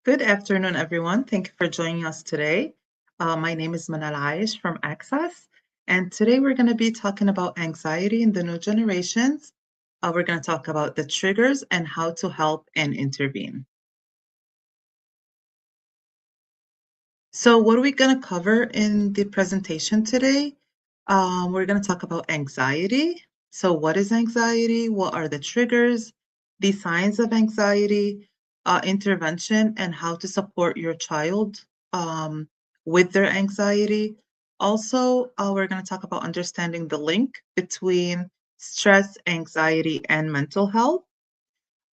Good afternoon, everyone. Thank you for joining us today. My name is Manal Ayesh from Access, and today we're going to be talking about anxiety in the new generations. We're going to talk about the triggers and how to help and intervene. So, what are we going to cover in the presentation today? We're going to talk about anxiety. So, what is anxiety? What are the triggers, the signs of anxiety, intervention, and how to support your child with their anxiety? Also, we're going to talk about understanding the link between stress, anxiety, and mental health.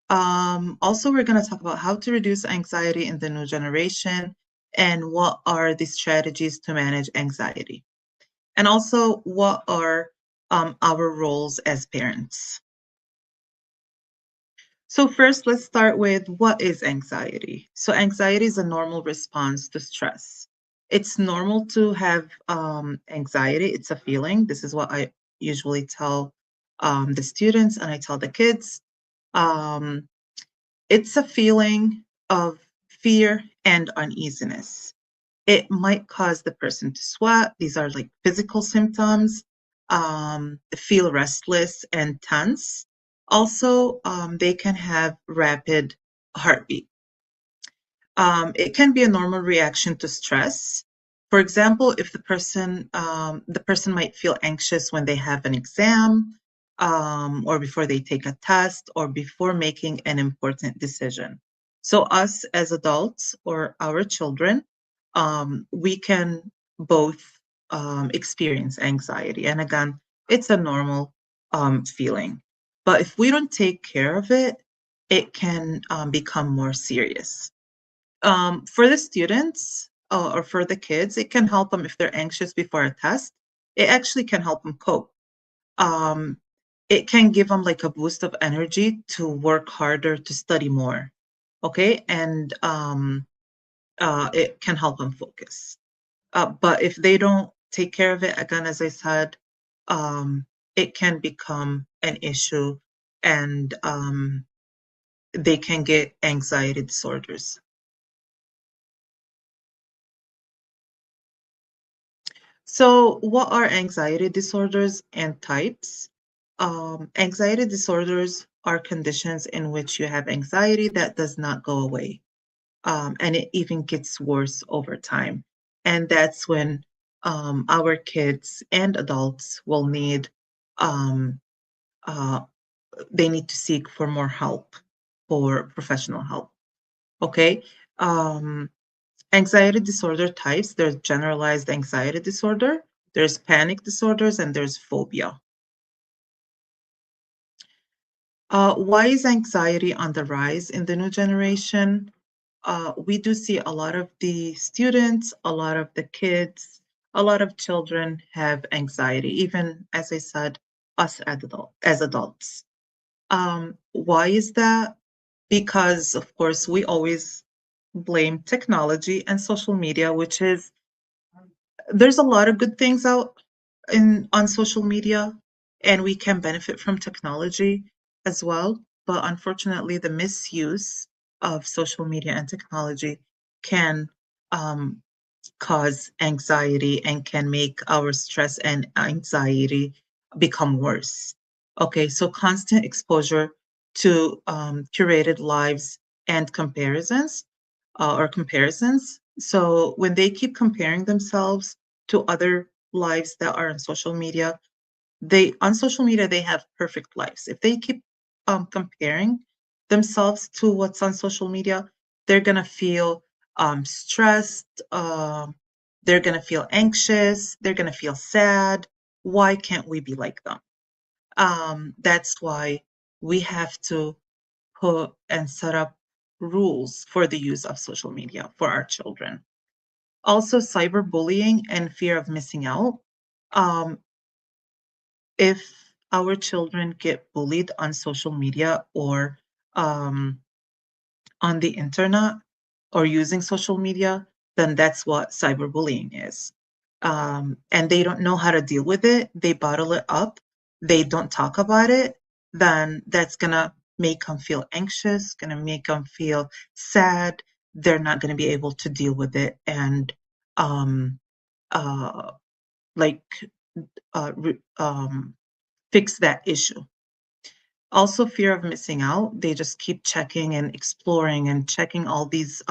Also, we're going to talk about how to reduce anxiety in the new generation and what are the strategies to manage anxiety. And also, what are our roles as parents? So first, let's start with what is anxiety? So anxiety is a normal response to stress. It's normal to have anxiety. It's a feeling. This is what I usually tell the students and I tell the kids. Um, It's a feeling of fear and uneasiness. It might cause the person to sweat. These are like physical symptoms. Feel restless and tense. Also, they can have rapid heartbeat. It can be a normal reaction to stress. For example, if the person might feel anxious when they have an exam, or before they take a test, or before making an important decision. So us as adults or our children, we can both experience anxiety. And again, it's a normal feeling. But if we don't take care of it, it can become more serious. For the students or for the kids, it can help them if they're anxious before a test. It actually can help them cope. Um, it can give them like a boost of energy to work harder, to study more. Okay. And it can help them focus. But if they don't take care of it, again, as I said, it can become an issue and they can get anxiety disorders. So, what are anxiety disorders and types? Anxiety disorders are conditions in which you have anxiety that does not go away, and it even gets worse over time. And that's when our kids and adults will need, um, uh, they need to seek for more help, for professional help. Okay. Um, Anxiety disorder types, there's generalized anxiety disorder, there's panic disorders, and there's phobia. Why is anxiety on the rise in the new generation? We do see a lot of the students, a lot of the kids, a lot of children have anxiety, even as I said, us as adults. Why is that? Because, of course, we always blame technology and social media, which is there's a lot of good things out in on social media, and we can benefit from technology as well. But unfortunately, the misuse of social media and technology can um, cause anxiety and can make our stress and anxiety become worse. Okay, so constant exposure to curated lives and comparisons. So when they keep comparing themselves to other lives that are on social media, they have perfect lives. If they keep comparing themselves to what's on social media, they're gonna feel stressed. They're gonna feel anxious. They're gonna feel sad. Why can't we be like them? That's why we have to put and set up rules for the use of social media for our children. Also, cyberbullying and fear of missing out. Um, if our children get bullied on social media or um, on the internet or using social media, then that's what cyberbullying is. And they don't know how to deal with it. They bottle it up. They don't talk about it. Then that's gonna make them feel anxious. Gonna make them feel sad. they're not going to be able to deal with it and um, uh, like fix that issue. Also, fear of missing out. They just keep checking and exploring and checking all these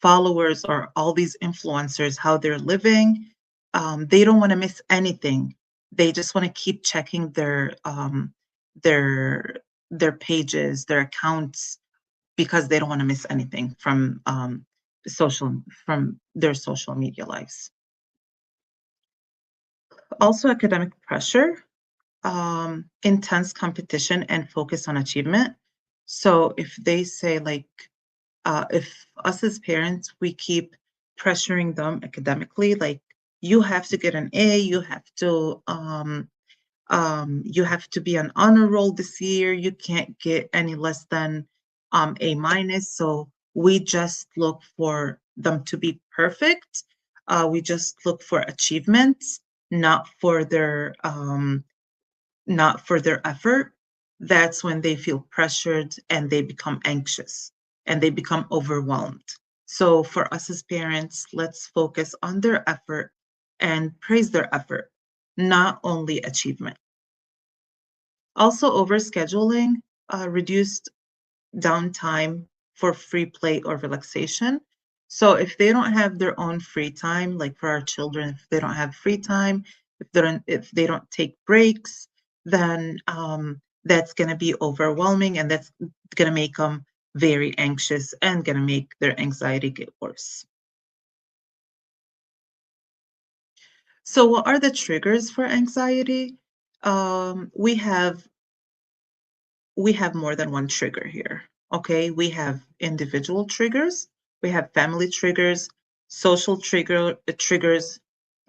followers or all these influencers, how they're living. They don't want to miss anything. They just want to keep checking their their pages, their accounts, because they don't want to miss anything from their social media lives. Also, academic pressure, intense competition, and focus on achievement. So if they say like, if us as parents, we keep pressuring them academically, like you have to get an A, you have to be on honor roll this year. You can't get any less than A minus. So we just look for them to be perfect. We just look for achievements, not for their effort. That's when they feel pressured and they become anxious and they become overwhelmed. So for us as parents, let's focus on their effort and praise their effort, not only achievement. Also, overscheduling, reduced downtime for free play or relaxation. So if they don't have their own free time, like for our children, if they don't have free time, if they don't take breaks, then that's going to be overwhelming, and that's going to make them very anxious and going to make their anxiety get worse. So what are the triggers for anxiety? We have more than one trigger here. Okay, we have individual triggers, we have family triggers, social triggers,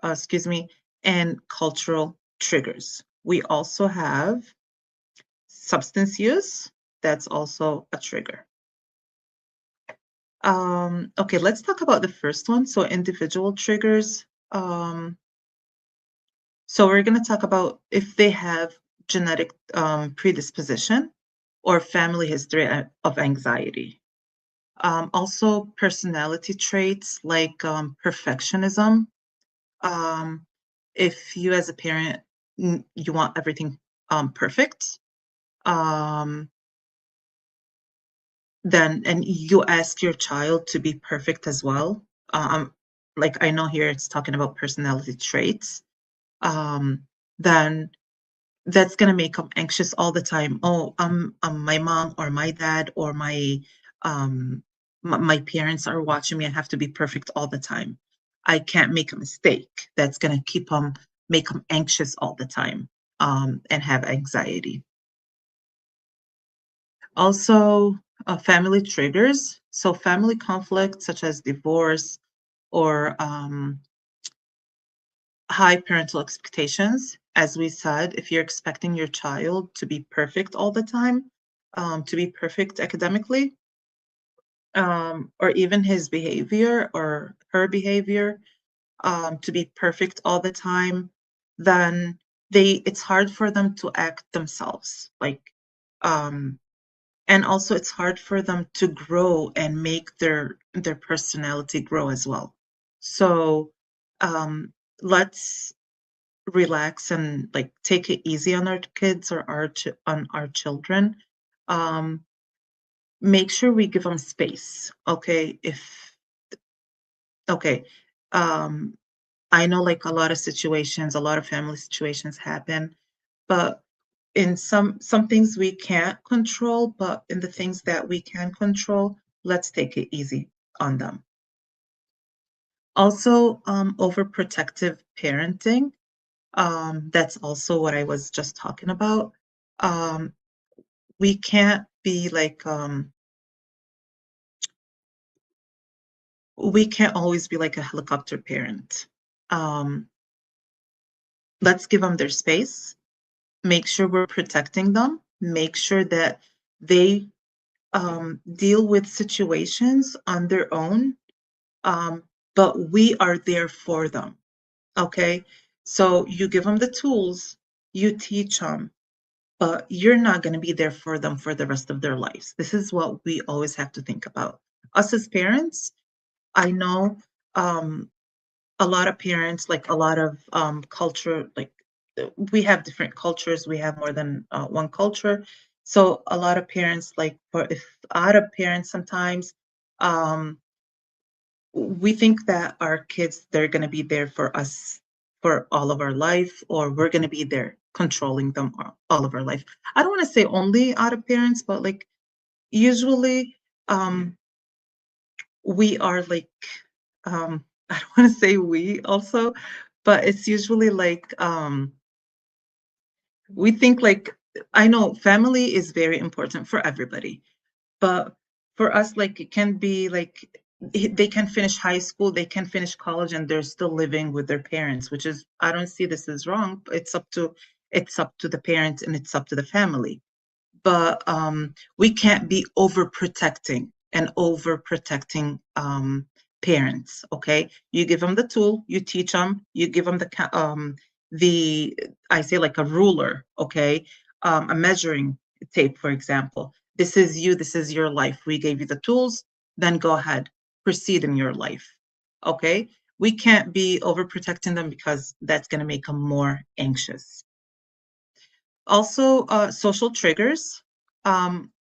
excuse me, and cultural triggers. We also have substance use. That's also a trigger. Okay, let's talk about the first one. So individual triggers. So we're going to talk about if they have genetic predisposition or family history of anxiety. Also, personality traits like perfectionism. Um, if you, as a parent, you want everything perfect, um, then and you ask your child to be perfect as well. Like I know here it's talking about personality traits. Um, then that's gonna make them anxious all the time. Oh, my mom or my dad or um, my parents are watching me. I have to be perfect all the time. I can't make a mistake. That's gonna make them anxious all the time, and have anxiety. Also, family triggers. So family conflict, such as divorce or high parental expectations. As we said, if you're expecting your child to be perfect all the time, to be perfect academically, or even his behavior or her behavior, to be perfect all the time, then it's hard for them to act themselves. Um, and also it's hard for them to grow and make their personality grow as well. So let's relax and like take it easy on our kids or on our children. Um, make sure we give them space. Okay, um, I know like a lot of situations, a lot of family situations happen, but in some things we can't control, but in the things that we can control, let's take it easy on them. Also, overprotective parenting. That's also what I was just talking about. Um, we can't be like we can't always be like a helicopter parent. Um, let's give them their space. Make sure we're protecting them. Make sure that they deal with situations on their own, but we are there for them. Okay, so you give them the tools, you teach them, but you're not going to be there for them for the rest of their lives. This is what we always have to think about. Us as parents, I know um, a lot of parents, like a lot of culture, like we have different cultures. We have more than one culture. So a lot of parents, like for if out of parents sometimes, um, we think that our kids, they're going to be there for us for all of our life, or we're going to be there controlling them all of our life. I don't want to say only out of parents, but like usually um, we are like, I don't want to say we also, but it's usually like we think like, I know family is very important for everybody, but for us, like it can be like they can finish high school, they can finish college, and they're still living with their parents, which is, I don't see this as wrong. It's up to the parents and it's up to the family. But we can't be overprotecting and overprotecting parents. Okay, you give them the tool, you teach them, you give them the I say like a ruler. Okay, a measuring tape, for example. This is you. This is your life. We gave you the tools. Then go ahead, proceed in your life. Okay, we can't be overprotecting them because that's going to make them more anxious. Also, social triggers, um,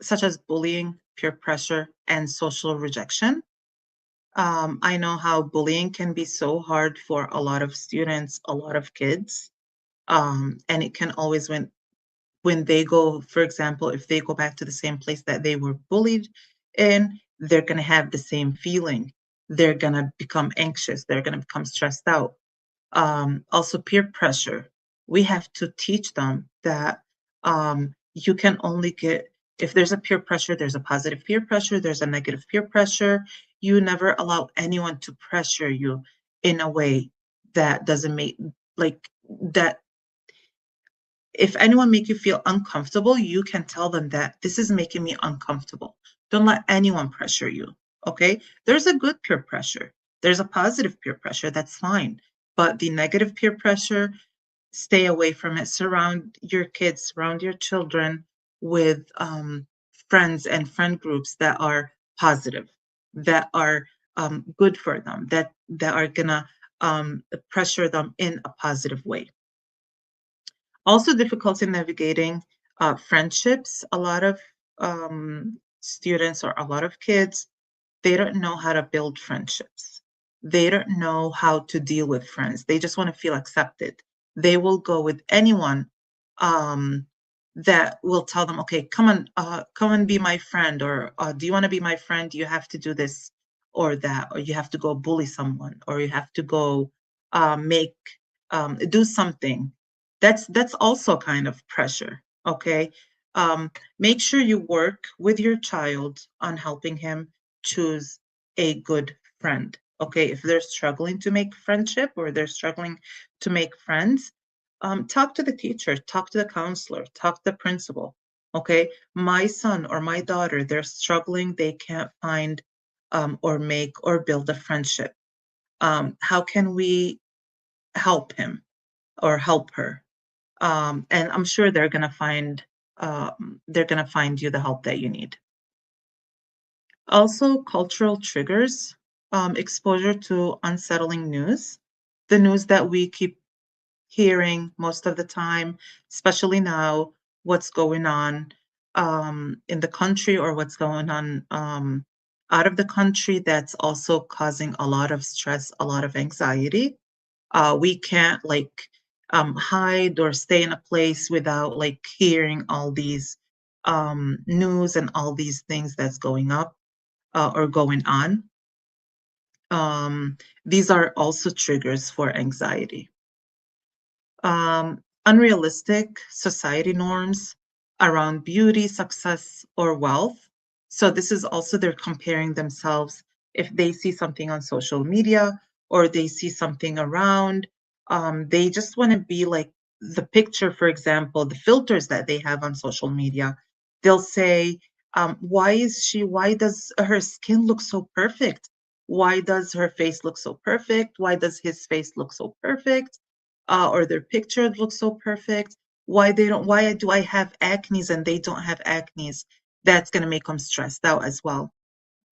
such as bullying, peer pressure, and social rejection. I know how bullying can be so hard for a lot of students, a lot of kids, and it can always when they go, for example, if they go back to the same place that they were bullied in, they're gonna have the same feeling. They're gonna become anxious. They're gonna become stressed out. Also peer pressure. We have to teach them that you can only get, if there's a peer pressure, there's a positive peer pressure, there's a negative peer pressure. You never allow anyone to pressure you in a way that doesn't make, like, that if anyone make you feel uncomfortable, you can tell them that this is making me uncomfortable. Don't let anyone pressure you. Okay? There's a good peer pressure. There's a positive peer pressure. That's fine. But the negative peer pressure, stay away from it. Surround your kids, surround your children with friends and friend groups that are positive, that are good for them, that are gonna pressure them in a positive way. Also, difficulty navigating friendships. A lot of students or a lot of kids, they don't know how to build friendships. They don't know how to deal with friends. They just want to feel accepted. They will go with anyone um, that will tell them, "Okay, come and be my friend," or "Do you want to be my friend? You have to do this or that, or you have to go bully someone, or you have to go make do something." That's also kind of pressure. Okay, make sure you work with your child on helping him choose a good friend. Okay, if they're struggling to make friendship or they're struggling to make friends, talk to the teacher, talk to the counselor, talk to the principal. Okay, my son or my daughter, they're struggling, they can't find or make or build a friendship. How can we help him or help her? And I'm sure they're gonna find you the help that you need. Also, cultural triggers, exposure to unsettling news, the news that we keep hearing most of the time, especially now, what's going on in the country or what's going on out of the country, that's also causing a lot of stress, a lot of anxiety. We can't like hide or stay in a place without like hearing all these news and all these things that's going up or going on. Um, these are also triggers for anxiety. Unrealistic society norms around beauty, success, or wealth. So this is also they're comparing themselves if they see something on social media or they see something around. They just want to be like the picture, for example, the filters that they have on social media. They'll say, why does her skin look so perfect? Why does her face look so perfect? Why does his face look so perfect? Or their picture looks so perfect. Why do I have acne and they don't have acne? That's going to make them stressed out as well.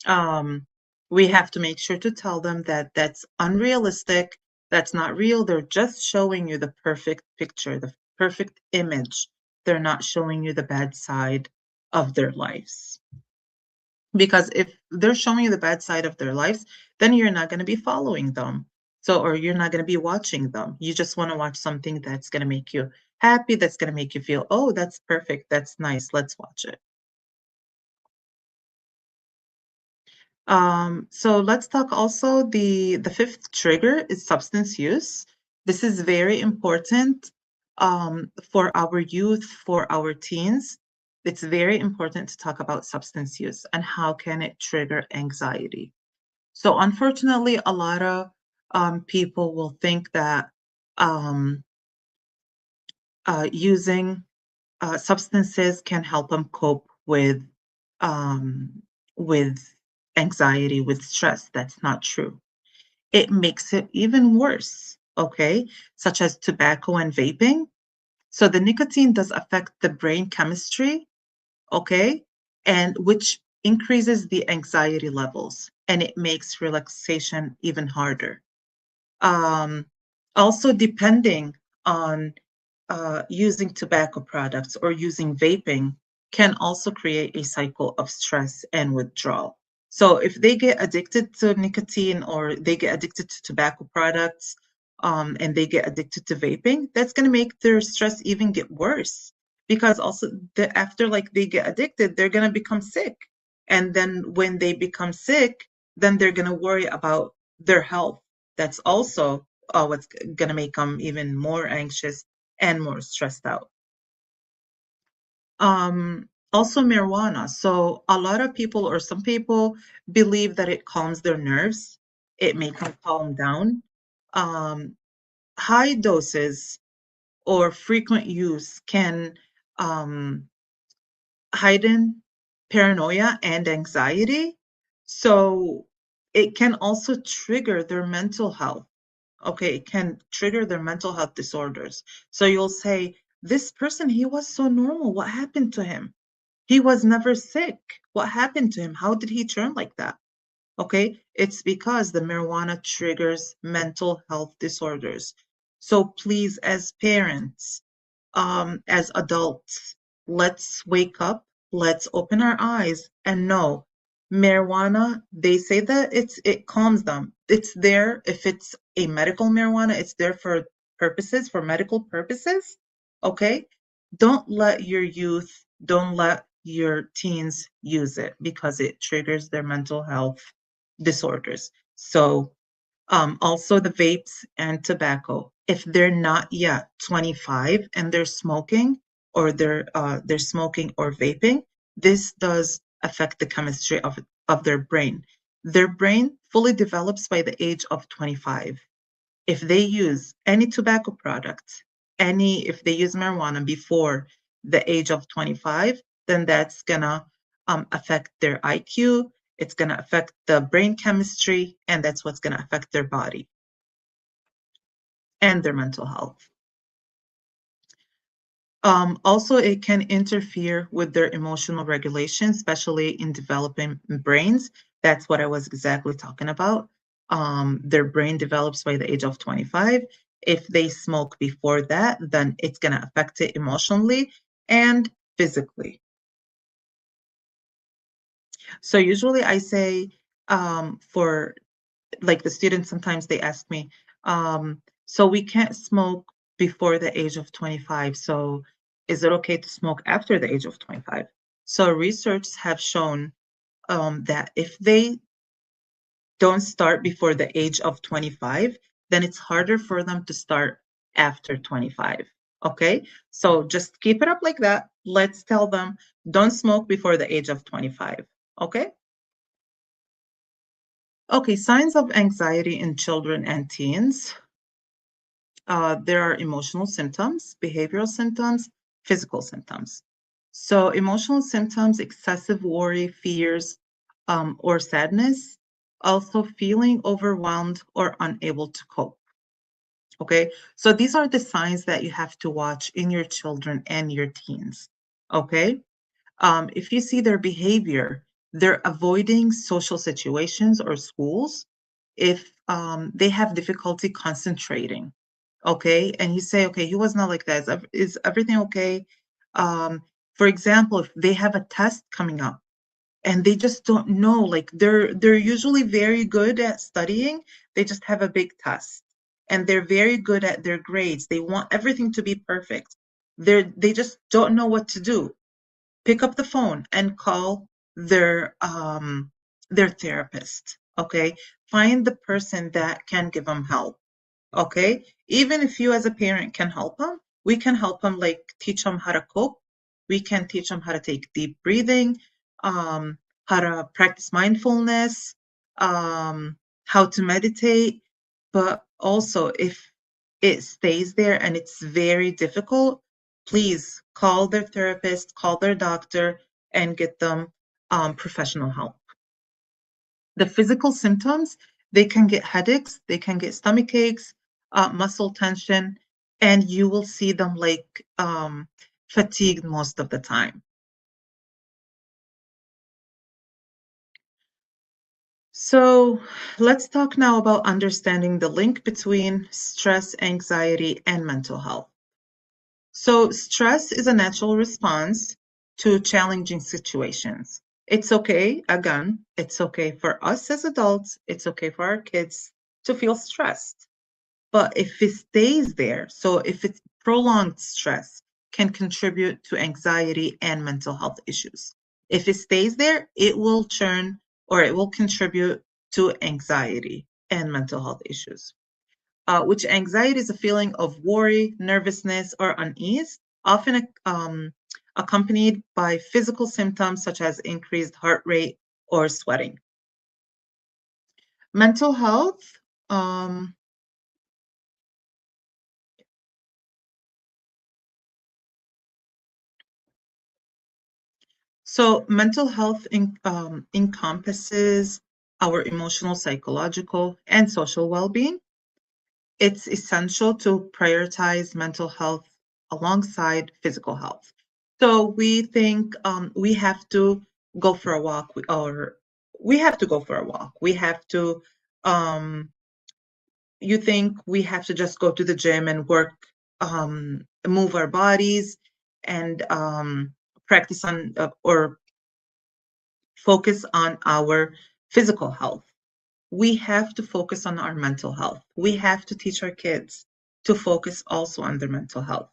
We have to make sure to tell them that that's unrealistic, that's not real. They're just showing you the perfect picture, the perfect image. They're not showing you the bad side of their lives. Because if they're showing you the bad side of their lives, then you're not going to be following them. So, or you're not going to be watching them. You just want to watch something that's going to make you happy, that's going to make you feel, oh, that's perfect, that's nice, let's watch it. So let's talk also the fifth trigger is substance use. This is very important for our youth, for our teens. It's very important to talk about substance use and how can it trigger anxiety. So unfortunately, a lot of people will think that um, using substances can help them cope um, with anxiety, with stress. That's not true. It makes it even worse, okay? Such as tobacco and vaping. So the nicotine does affect the brain chemistry, okay? And which increases the anxiety levels and it makes relaxation even harder. Um, Also, depending on using tobacco products or using vaping can also create a cycle of stress and withdrawal. So, if they get addicted to nicotine or they get addicted to tobacco products and they get addicted to vaping, that's going to make their stress even get worse because also after like they get addicted, they're going to become sick. And then when they become sick, then they're going to worry about their health. That's also what's going to make them even more anxious and more stressed out. Also marijuana. So a lot of people or some people believe that it calms their nerves. It makes them calm down. Um, High doses or frequent use can um, heighten paranoia and anxiety. So it can also trigger their mental health. Okay, it can trigger their mental health disorders. So you'll say, this person, he was so normal. What happened to him? He was never sick. What happened to him? How did he turn like that? Okay, it's because the marijuana triggers mental health disorders. So please, as parents, as adults, let's wake up, let's open our eyes and know marijuana, they say that it calms them. It's there if it's a medical marijuana, it's there for purposes, for medical purposes. Okay? Don't let your youth, don't let your teens use it because it triggers their mental health disorders. So also the vapes and tobacco. If they're not yet 25 and they're smoking or they're smoking or vaping, this does affect the chemistry of their brain. Their brain fully develops by the age of 25. If they use any tobacco product, if they use marijuana before the age of 25, then that's gonna affect their IQ, it's gonna affect the brain chemistry, and that's what's gonna affect their body and their mental health. Also, it can interfere with their emotional regulation, especially in developing brains. That's what I was exactly talking about. Their brain develops by the age of 25. If they smoke before that, then it's going to affect it emotionally and physically. So usually I say for like the students, sometimes they ask me, so we can't smoke before the age of 25. So is it okay to smoke after the age of 25? So research have shown that if they don't start before the age of 25, then it's harder for them to start after 25. Okay, so just keep it up like that. Let's tell them don't smoke before the age of 25. Okay. Okay, signs of anxiety in children and teens. There are emotional symptoms, behavioral symptoms, physical symptoms. So, emotional symptoms, excessive worry, fears, or sadness, also feeling overwhelmed or unable to cope. Okay, so these are the signs that you have to watch in your children and your teens. Okay, if you see their behavior, they're avoiding social situations or schools if they have difficulty concentrating. Okay. And you say, okay, he was not like that. Is everything okay? Um, for example, if they have a test coming up and they just don't know, like they're usually very good at studying, they just have a big test and they're very good at their grades. They want everything to be perfect. They just don't know what to do. Pick up the phone and call their therapist. Okay, find the person that can give them help. Okay, even if you as a parent can help them, we can help them, like teach them how to cook. We can teach them how to take deep breathing, um, how to practice mindfulness, how to meditate. But also, if it stays there and it's very difficult, please call their therapist, call their doctor, and get them professional help. The physical symptoms, they can get headaches, they can get stomach aches, muscle tension, and you will see them like fatigued most of the time. So let's talk now about understanding the link between stress, anxiety, and mental health. So stress is a natural response to challenging situations. It's okay, again, it's okay for us as adults, it's okay for our kids to feel stressed. But if it stays there, so if it's prolonged stress, can contribute to anxiety and mental health issues. If it stays there, it will churn or it will contribute to anxiety and mental health issues. Which anxiety is a feeling of worry, nervousness, or unease, often accompanied by physical symptoms such as increased heart rate or sweating. Mental health, um, so mental health encompasses our emotional, psychological, and social well-being. It's essential to prioritize mental health alongside physical health. So we think we have to go for a walk, or we have to go for a walk. We have to, you think we have to just go to the gym and work, move our bodies and practice on or focus on our physical health. We have to focus on our mental health. We have to teach our kids to focus also on their mental health.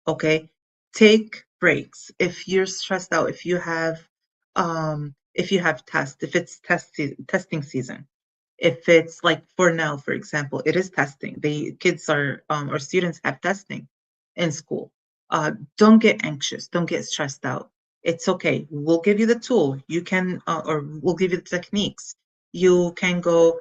Okay? Take breaks. If you're stressed out, if you have tests, if it's testing season, if it's like for now, for example, it is testing. The kids are or students have testing in school. Don't get anxious. Don't get stressed out. It's okay. We'll give you the tool. You can, or we'll give you the techniques. You can go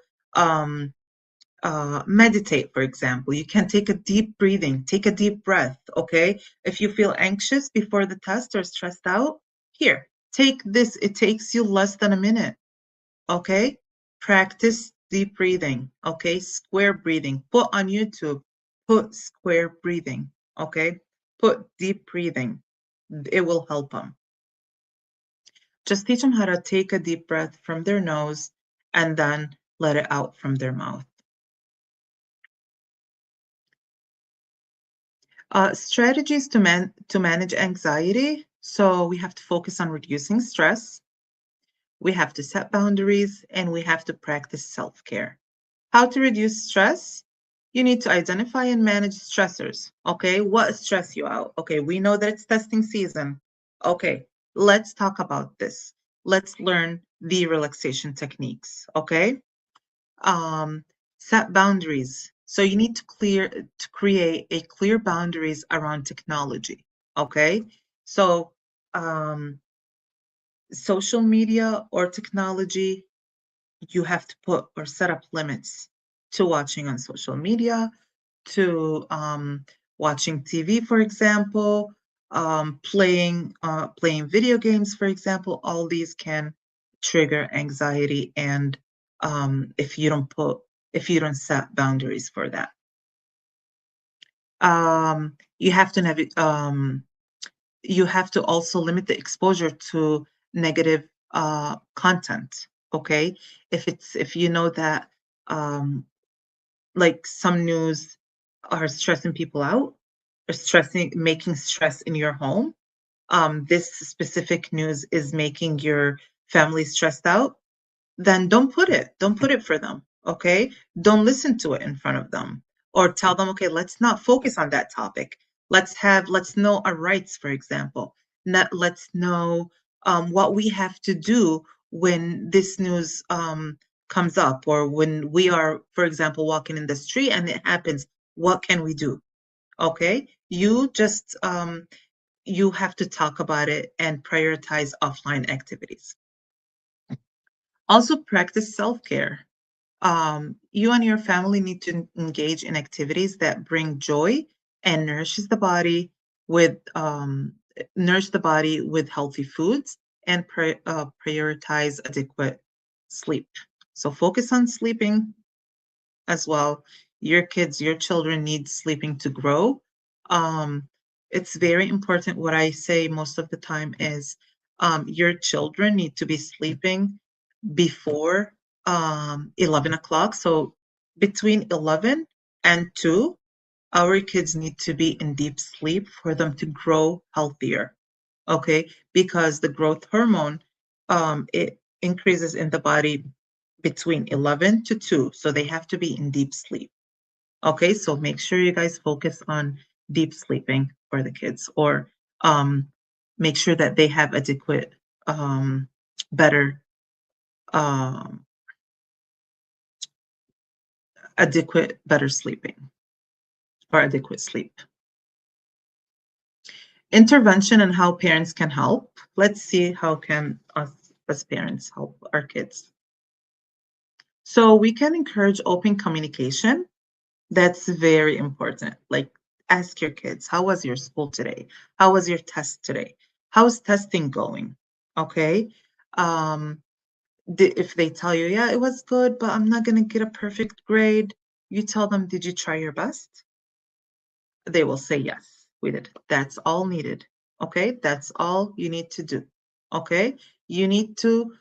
meditate, for example. You can take a deep breathing, take a deep breath. Okay. If you feel anxious before the test or stressed out, here, take this. It takes you less than a minute. Okay? Practice deep breathing. Okay? Square breathing. Put on YouTube, put square breathing. Okay? Put deep breathing. It will help them. Just teach them how to take a deep breath from their nose and then let it out from their mouth. Strategies to manage anxiety. So we have to focus on reducing stress. We have to set boundaries and we have to practice self-care. How to reduce stress? You need to identify and manage stressors. Okay, what stress you out? Okay, we know that it's testing season. Okay, let's talk about this. Let's learn the relaxation techniques. Okay, um, set boundaries. So you need to create a clear boundaries around technology. Okay, so social media or technology, you have to put or set up limits to watching on social media, to watching TV, for example, playing video games, for example. All these can trigger anxiety, and if you don't set boundaries for that, you have to you have to also limit the exposure to negative content. Okay, if you know that um, like some news are stressing people out or making stress in your home, this specific news is making your family stressed out, then don't put it for them. Okay, don't listen to it in front of them, or tell them, okay, let's not focus on that topic. Let's know our rights, for example. Let's know what we have to do when this news comes up, or when we are, for example, walking in the street and it happens. What can we do? Okay, you have to talk about it and prioritize offline activities. Also, practice self-care. You and your family need to engage in activities that bring joy and with nourish the body with healthy foods, and prioritize adequate sleep. So focus on sleeping as well. Your children need sleeping to grow. Um, it's very important. What I say most of the time is your children need to be sleeping before 11 o'clock. So between 11 and 2, our kids need to be in deep sleep for them to grow healthier. Okay, because the growth hormone it increases in the body between 11 to 2, so they have to be in deep sleep. Okay, so make sure you guys focus on deep sleeping for the kids, or um, make sure that they have better, um, better sleeping, or adequate sleep. Intervention and how parents can help. Let's see how can us as parents help our kids. So we can encourage open communication. That's very important. Like, ask your kids, how was your school today? How was your test today? How's testing going? Okay. Um, if they tell you, yeah, it was good, but I'm not going to get a perfect grade, you tell them, did you try your best? They will say, yes, we did. That's all needed. Okay. That's all you need to do. Okay. You need to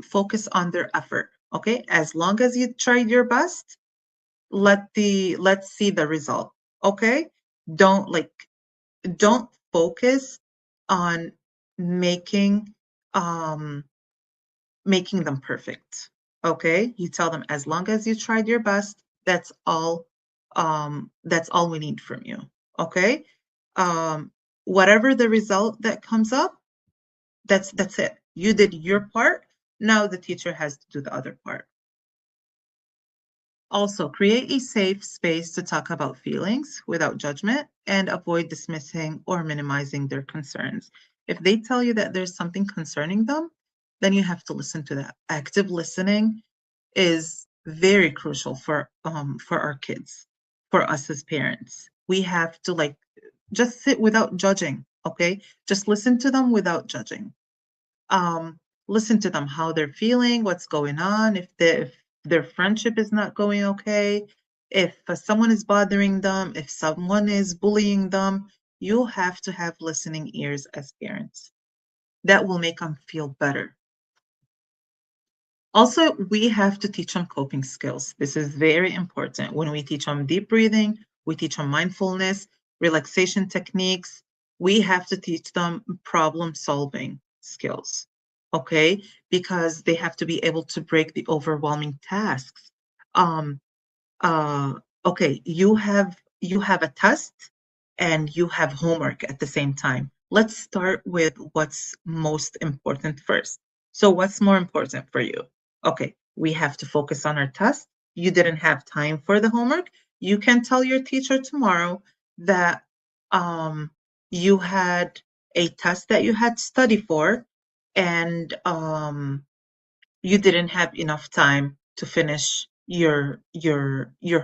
focus on their effort. Okay. As long as you tried your best, let's see the result. Okay, don't like don't focus on making um making them perfect. Okay, you tell them, as long as you tried your best, that's all we need from you. Okay, um whatever the result that comes up, that's it. You did your part. Now the teacher has to do the other part. Also, create a safe space to talk about feelings without judgment, and avoid dismissing or minimizing their concerns. If they tell you that there's something concerning them, then you have to listen to that. Active listening is very crucial for our kids, for us as parents. We have to like just sit without judging, okay? Just listen to them without judging. um, Listen to them, how they're feeling, what's going on, if their friendship is not going okay, if someone is bothering them, if someone is bullying them. You have to have listening ears as parents. That will make them feel better. Also, we have to teach them coping skills. This is very important. When we teach them deep breathing, we teach them mindfulness, relaxation techniques. We have to teach them problem solving skills, okay? Because they have to be able to break the overwhelming tasks. Um, uh, okay, you have a test and you have homework at the same time. Let's start with what's most important first. So what's more important for you? Okay, we have to focus on our test. You didn't have time for the homework. You can tell your teacher tomorrow that um, you had a test that you had to study for, and you didn't have enough time to finish your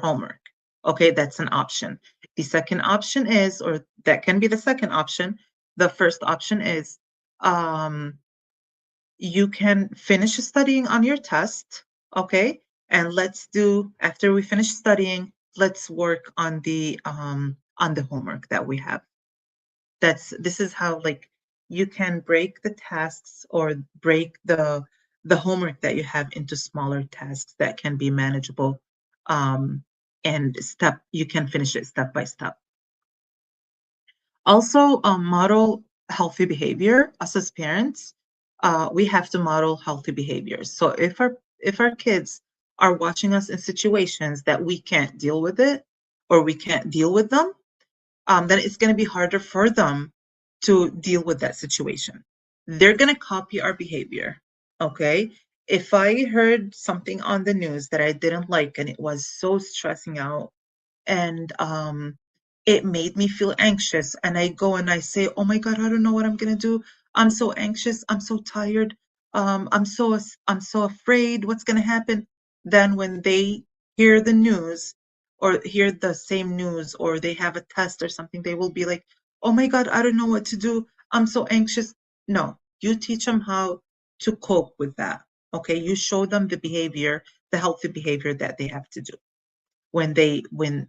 homework. Okay, that's an option. The second option is, or that can be the second option. The first option is um, you can finish studying on your test. Okay, and let's do, after we finish studying, let's work on the homework that we have. This is how, like, you can break the tasks or break the homework that you have into smaller tasks that can be manageable, and you can finish it step by step. Also, model healthy behavior. Us as parents, we have to model healthy behaviors. So if our kids are watching us in situations that we can't deal with it or we can't deal with them, then it's going to be harder for them to deal with that situation. They're going to copy our behavior. Okay. If I heard something on the news that I didn't like and it was so stressing out, and it made me feel anxious, and I go and I say, oh my God, I don't know what I'm gonna do. I'm so anxious, I'm so tired, I'm so afraid what's gonna happen. Then when they hear the news or hear the same news or they have a test or something, they will be like, oh my God, I don't know what to do, I'm so anxious. No, you teach them how to cope with that. Okay, you show them the behavior, the healthy behavior that they have to do when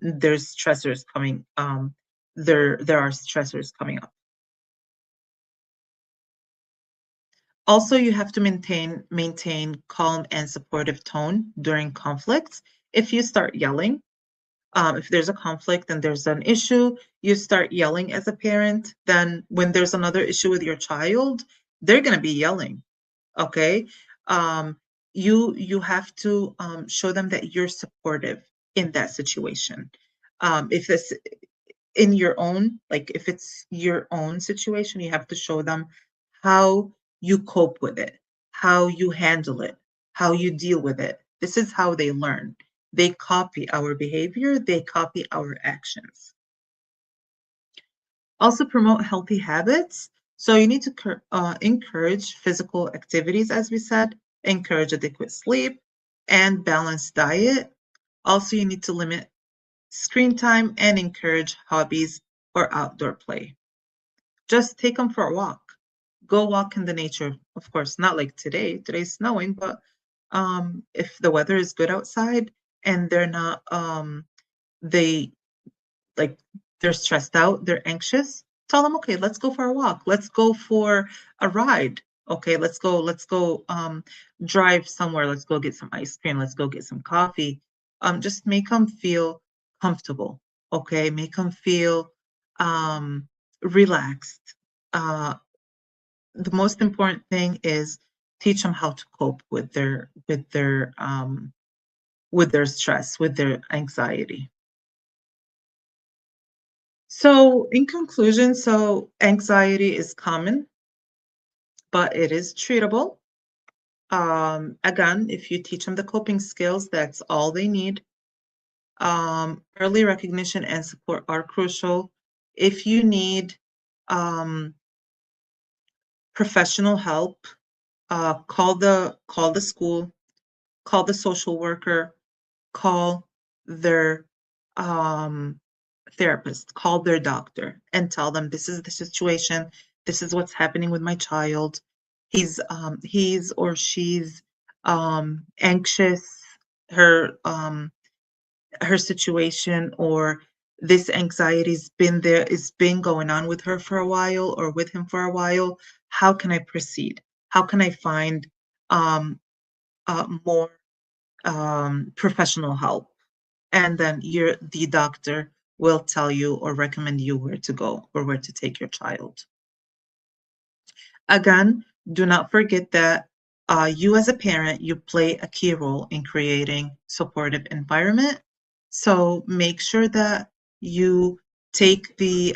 there's stressors coming, there are stressors coming up. Also, you have to maintain calm and supportive tone during conflicts. If you start yelling, if there's a conflict and there's an issue, you start yelling as a parent, then when there's another issue with your child, they're going to be yelling. Okay. um, you have to show them that you're supportive in that situation. If this in your own, like if it's your own situation, you have to show them how you cope with it, how you handle it, how you deal with it. This is how they learn. They copy our behavior, they copy our actions. Also, promote healthy habits. So you need to encourage physical activities, as we said, encourage adequate sleep and balanced diet. Also, you need to limit screen time and encourage hobbies or outdoor play. Just take them for a walk. Go walk in the nature. Of course, not like today. Today's snowing, but if the weather is good outside and they're not, they like they're stressed out, they're anxious, tell them, okay, let's go for a walk. Let's go for a ride. Okay, let's go drive somewhere. Let's go get some ice cream. Let's go get some coffee. Just make them feel comfortable. Okay, make them feel relaxed. Uh, the most important thing is teach them how to cope with their stress, with their anxiety. So, in conclusion, so anxiety is common, but it is treatable. Again, if you teach them the coping skills, that's all they need. Early recognition and support are crucial. If you need professional help, call the school, call the social worker, call their therapist, call their doctor, and tell them this is the situation. This is what's happening with my child. He's or she's anxious. Her situation or this anxiety's been there, it's been going on with her for a while or with him for a while. How can I proceed? How can I find um, more professional help? And then the doctor will tell you or recommend you where to go or where to take your child. Again, do not forget that you as a parent, you play a key role in creating supportive environment. So make sure that you take the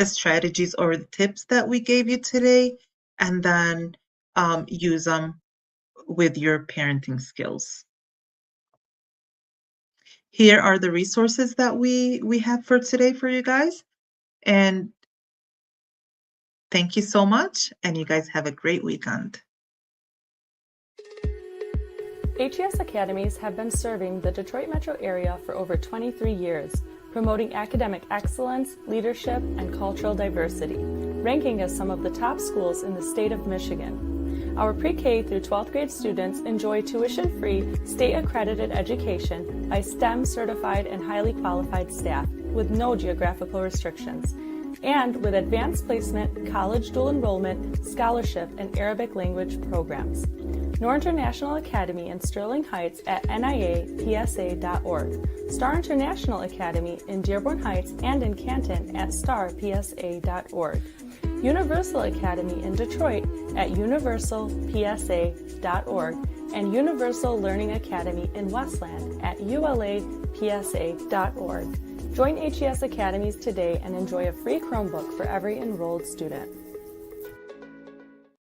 strategies or the tips that we gave you today, and then use them with your parenting skills. Here are the resources that we have for today for you guys. And thank you so much, and you guys have a great weekend. HES Academies have been serving the Detroit metro area for over 23 years, promoting academic excellence, leadership, and cultural diversity, ranking as some of the top schools in the state of Michigan. Our pre-K through 12th grade students enjoy tuition-free, state-accredited education by STEM certified and highly qualified staff with no geographical restrictions. and with advanced placement, college dual enrollment, scholarship, and Arabic language programs. Noor International Academy in Sterling Heights at niapsa.org, Star International Academy in Dearborn Heights and in Canton at starpsa.org, Universal Academy in Detroit at universalpsa.org, and Universal Learning Academy in Westland at ulapsa.org. Join HES Academies today and enjoy a free Chromebook for every enrolled student.